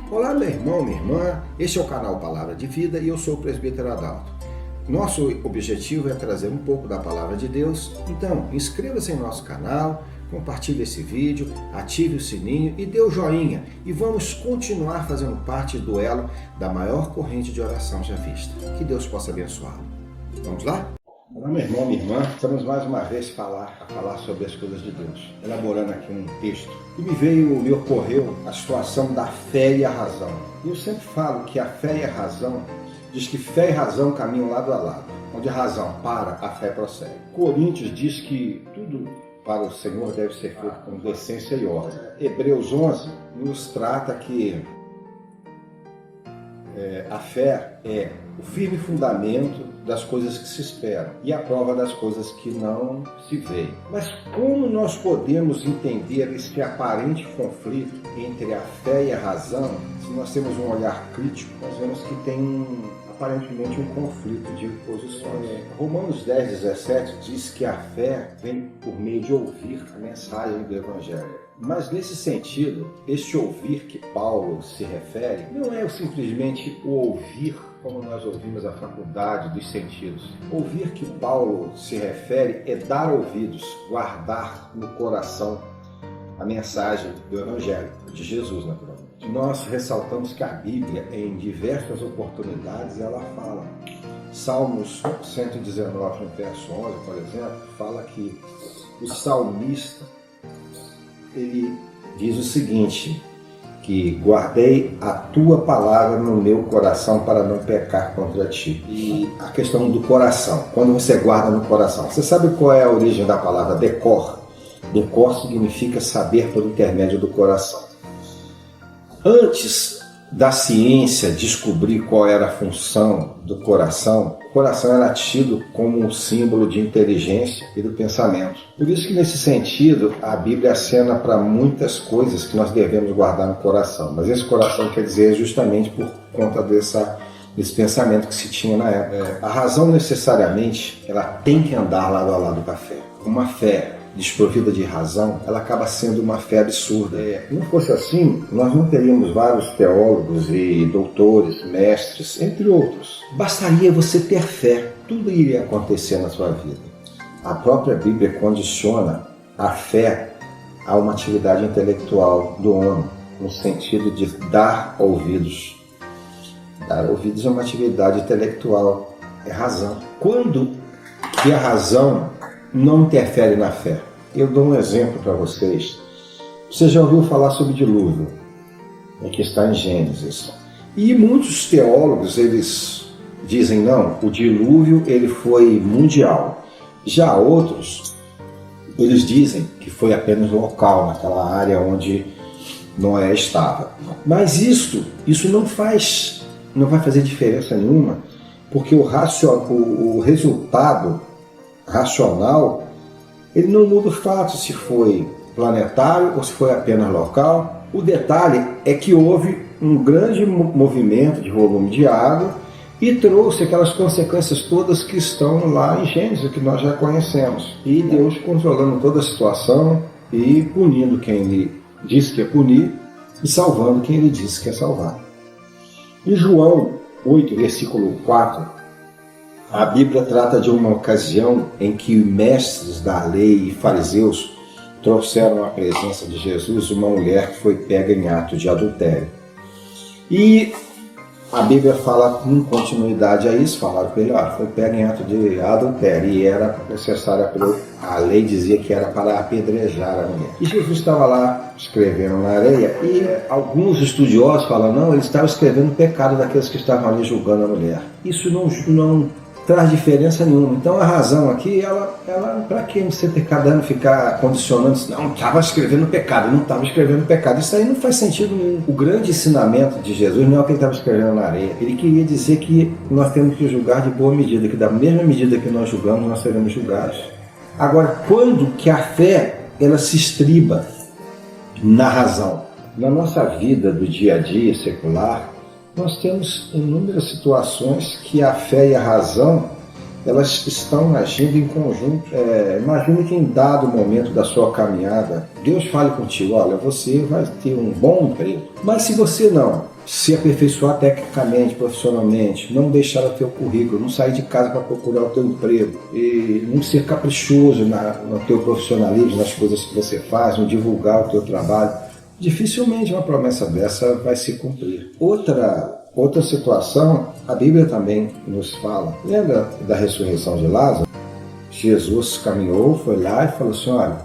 Olá, meu irmão, minha irmã, este é o canal Palavra de Vida e eu sou o presbítero Adalto. Nosso objetivo é trazer um pouco da Palavra de Deus, então inscreva-se em nosso canal, compartilhe esse vídeo, ative o sininho e dê o joinha e vamos continuar fazendo parte do elo da maior corrente de oração já vista. Que Deus possa abençoá-lo. Vamos lá? Olá, meu irmão, minha irmã, estamos mais uma vez a falar sobre as coisas de Deus, elaborando aqui um texto. E me ocorreu a situação da fé e a razão. E eu sempre falo que a fé e a razão, diz que fé e razão caminham lado a lado. Onde a razão para, a fé prossegue. Coríntios diz que tudo para o Senhor deve ser feito com decência e ordem. Hebreus 11 nos trata que a fé é o firme fundamento das coisas que se esperam e a prova das coisas que não se veem. Mas como nós podemos entender esse aparente conflito entre a fé e a razão? Se nós temos um olhar crítico, nós vemos que tem aparentemente um conflito de posições. Romanos 10:17 diz que a fé vem por meio de ouvir a mensagem do Evangelho. Mas nesse sentido, este ouvir que Paulo se refere não é simplesmente o ouvir como nós ouvimos a faculdade dos sentidos. Ouvir que Paulo se refere é dar ouvidos, guardar no coração a mensagem do Evangelho, de Jesus, naturalmente. Nós ressaltamos que a Bíblia, em diversas oportunidades, ela fala. Salmos 119, no verso 11, por exemplo, fala que o salmista, ele diz o seguinte, que guardei a tua palavra no meu coração para não pecar contra ti. E a questão do coração, quando você guarda no coração, você sabe qual é a origem da palavra decor? Decor significa saber por intermédio do coração. Antes da ciência descobrir qual era a função do coração, o coração era tido como um símbolo de inteligência e do pensamento. Por isso que, nesse sentido, a Bíblia acena para muitas coisas que nós devemos guardar no coração. Mas esse coração quer dizer justamente por conta desse pensamento que se tinha na época. A razão, necessariamente, ela tem que andar lado a lado com a fé. Uma fé desprovida de razão, ela acaba sendo uma fé absurda. Se não fosse assim, nós não teríamos vários teólogos e doutores, mestres, entre outros. Bastaria você ter fé, tudo iria acontecer na sua vida. A própria Bíblia condiciona a fé a uma atividade intelectual do homem, no sentido de dar ouvidos. Dar ouvidos é uma atividade intelectual, é razão. Quando que a razão não interfere na fé? Eu dou um exemplo para vocês. Você já ouviu falar sobre dilúvio, que está em Gênesis. E muitos teólogos, eles dizem, não, o dilúvio ele foi mundial. Já outros, eles dizem que foi apenas local, naquela área onde Noé estava. Mas isso não vai fazer diferença nenhuma, porque o resultado racional, ele não muda o fato se foi planetário ou se foi apenas local. O detalhe é que houve um grande movimento de volume de água e trouxe aquelas consequências todas que estão lá em Gênesis, que nós já conhecemos. E Deus controlando toda a situação e punindo quem ele disse que ia punir e salvando quem ele disse que ia salvar. Em João 8, versículo 4, a Bíblia trata de uma ocasião em que mestres da lei e fariseus trouxeram à presença de Jesus uma mulher que foi pega em ato de adultério. E a Bíblia fala em continuidade a isso, falaram para ele, foi pega em ato de adultério e era necessária, a lei dizia que era para apedrejar a mulher. E Jesus estava lá escrevendo na areia e alguns estudiosos falam, não, ele estava escrevendo o pecado daqueles que estavam ali julgando a mulher. Isso não traz diferença nenhuma. Então a razão aqui, ela para que você ficar condicionando, não estava escrevendo pecado, não estava escrevendo pecado. Isso aí não faz sentido nenhum. O grande ensinamento de Jesus não é o que ele estava escrevendo na areia. Ele queria dizer que nós temos que julgar de boa medida, que da mesma medida que nós julgamos, nós seremos julgados. Agora, quando que a fé, ela se estriba na razão? Na nossa vida do dia a dia secular, nós temos inúmeras situações que a fé e a razão, elas estão agindo em conjunto. Imagine que em dado momento da sua caminhada, Deus fale contigo, olha, você vai ter um bom emprego. Mas se você não se aperfeiçoar tecnicamente, profissionalmente, não deixar o teu currículo, não sair de casa para procurar o teu emprego, e não ser caprichoso no teu profissionalismo, nas coisas que você faz, não divulgar o teu trabalho, dificilmente uma promessa dessa vai se cumprir. Outra situação, a Bíblia também nos fala. Lembra da ressurreição de Lázaro? Jesus caminhou, foi lá e falou assim, olha,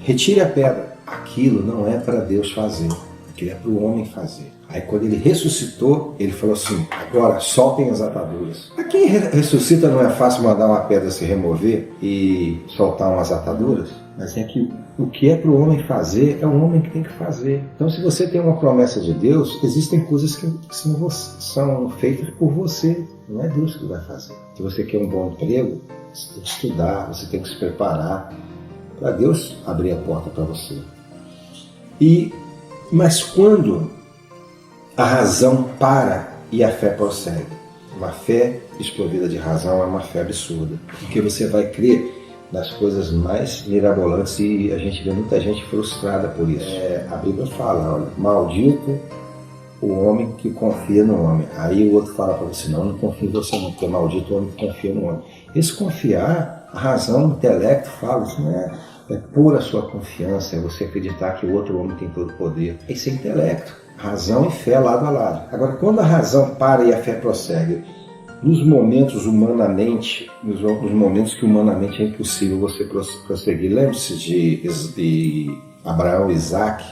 retire a pedra. Aquilo não é para Deus fazer, aquilo é para o homem fazer. Aí quando ele ressuscitou, ele falou assim, agora soltem as ataduras. A quem ressuscita não é fácil mandar uma pedra se remover e soltar umas ataduras? Mas é que o que é para o homem fazer, é o homem que tem que fazer. Então, se você tem uma promessa de Deus, existem coisas que são feitas por você. Não é Deus que vai fazer. Se você quer um bom emprego, você tem que estudar, você tem que se preparar para Deus abrir a porta para você. Mas quando a razão para e a fé prossegue, uma fé desprovida de razão é uma fé absurda, porque você vai crer nas coisas mais mirabolantes e a gente vê muita gente frustrada por isso. A Bíblia fala, olha, maldito o homem que confia no homem. Aí o outro fala para você, não confia em você não, porque é maldito o homem que confia no homem. Esse confiar, a razão, o intelecto fala, isso não é pôr a sua confiança, é você acreditar que o outro homem tem todo o poder. Esse é intelecto, razão e fé lado a lado. Agora, quando a razão para e a fé prossegue, nos momentos humanamente, nos momentos que humanamente é impossível você prosseguir. Lembre-se de Abraão e Isaac,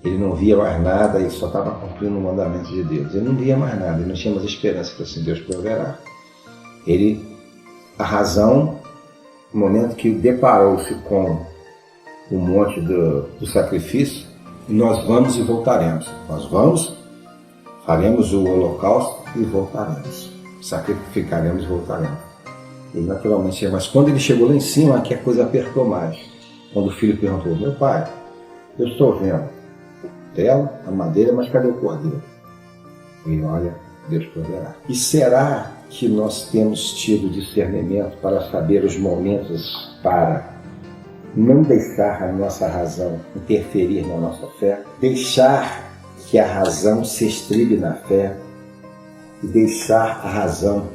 ele não via mais nada, ele só estava cumprindo o mandamento de Deus. Ele não via mais nada, ele não tinha mais esperança que assim Deus proverá. A razão, no momento que deparou-se com o monte do sacrifício, nós vamos e voltaremos. Nós vamos, faremos o holocausto e voltaremos. Sacrificaremos e voltaremos. E naturalmente, mas quando ele chegou lá em cima, aqui a coisa apertou mais. Quando o filho perguntou, meu pai, eu estou vendo o telo, a madeira, mas cadê o cordeiro? E olha, Deus proverá. E será que nós temos tido discernimento para saber os momentos para não deixar a nossa razão interferir na nossa fé, deixar que a razão se estribe na fé e deixar a razão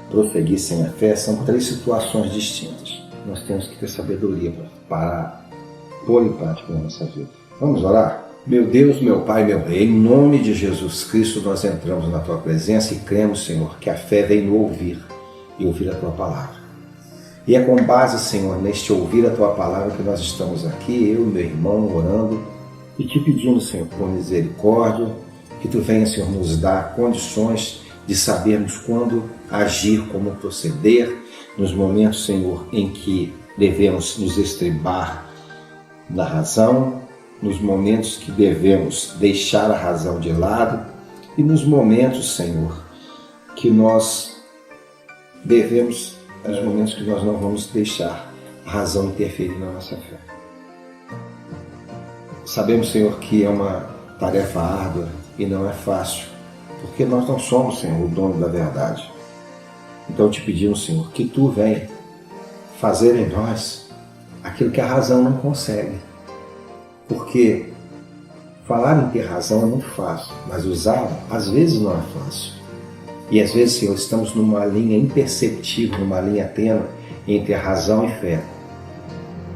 prosseguir sem a fé? São três situações distintas. Nós temos que ter sabedoria para pôr em prática na nossa vida. Vamos orar? Meu Deus, meu Pai, meu Rei, em nome de Jesus Cristo nós entramos na Tua presença e cremos, Senhor, que a fé vem no ouvir e ouvir a Tua palavra. E é com base, Senhor, neste ouvir a Tua palavra que nós estamos aqui, eu e meu irmão, orando e Te pedindo, Senhor, por misericórdia, que Tu venha, Senhor, nos dar condições de sabermos quando agir, como proceder, nos momentos, Senhor, em que devemos nos estribar na razão, nos momentos que devemos deixar a razão de lado e nos momentos, Senhor, que nós devemos, nos momentos que nós não vamos deixar a razão interferir na nossa fé. Sabemos, Senhor, que é uma tarefa árdua e não é fácil, porque nós não somos, Senhor, o dono da verdade. Então te pedimos, Senhor, que Tu venha fazer em nós aquilo que a razão não consegue. Porque falar em ter razão é muito fácil, mas usá-la às vezes não é fácil. E às vezes, Senhor, estamos numa linha imperceptível, numa linha tênue entre a razão e fé.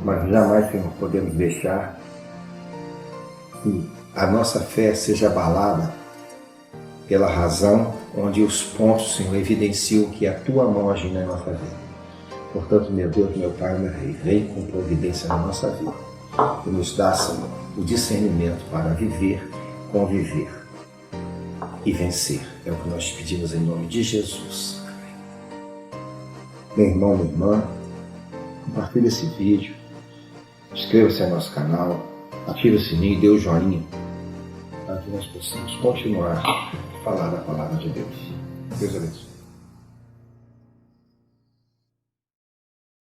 Mas jamais, Senhor, podemos deixar que a nossa fé seja abalada pela razão, onde os pontos, Senhor, evidenciam que a Tua mão age na nossa vida. Portanto, meu Deus, meu Pai, meu Rei, vem com providência na nossa vida e nos dá, Senhor, o discernimento para viver, conviver e vencer. É o que nós pedimos em nome de Jesus. Amém. Meu irmão, minha irmã, compartilhe esse vídeo, inscreva-se no nosso canal, ative o sininho e dê o joinha para que nós possamos continuar a falar a palavra de Deus. Deus abençoe.